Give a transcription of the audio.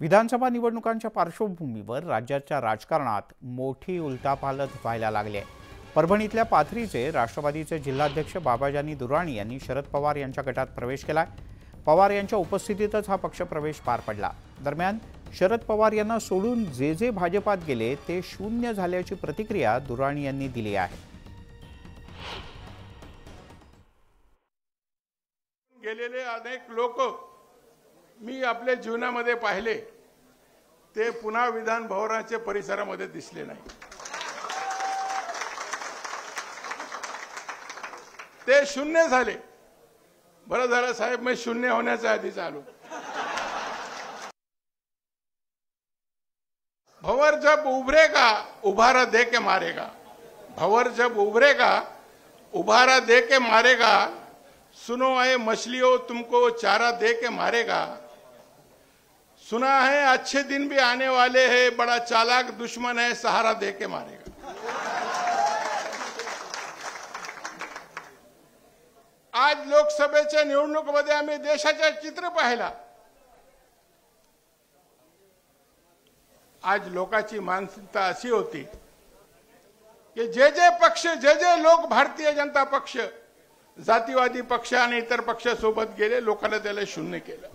विधानसभा निवडणुकांच्या पार्श्वभूमीवर राज्याच्या राजकारणात मोठी उलथापालथ व्हायला लागली आहे। परभणीतल्या पाथरीचे राष्ट्रवादीचे जिल्हाध्यक्ष बाबाजानी दुर्राणी यांनी शरद पवार यांच्या गटात प्रवेश केलाय। पवार यांच्या उपस्थितीतच हा पक्षप्रवेश पार पडला। दरम्यान शरद पवार यांना सोडून जे भाजपात गेले ते शून्य झाल्याची प्रतिक्रिया दुर्राणी यांनी दिली आहे। गेलेले अनेक लोक मी आपल्या जीवनामध्ये पाहिले ते पुन्हा विधान भवनाच्या परिसरामध्ये दिसले नाही। ते शून्य झाले। बरं झालं साहेब, मी शून्य होण्याच्या आधीच आलो। भंवर जब उभरेगा उभारा दे के मारेगा, भंवर जब उभरेगा उभारा दे के मारेगा, सुनो है मछलियों तुमको चारा दे के मारेगा, सुना है अच्छे दिन भी आने वाले हैं, बड़ा चालाक दुश्मन है सहारा दे के मारेगा। आज लोकसभेच्या निवडणुकीमध्ये आम्ही देशाचे चित्र पाहिला। आज लोकांची मानसिकता अशी होती की जे पक्ष जे लोक भारतीय जनता पक्ष, जातीवादी पक्ष आणि इतर पक्षासोबत गेले, लोकांना त्याला शून्य केलं।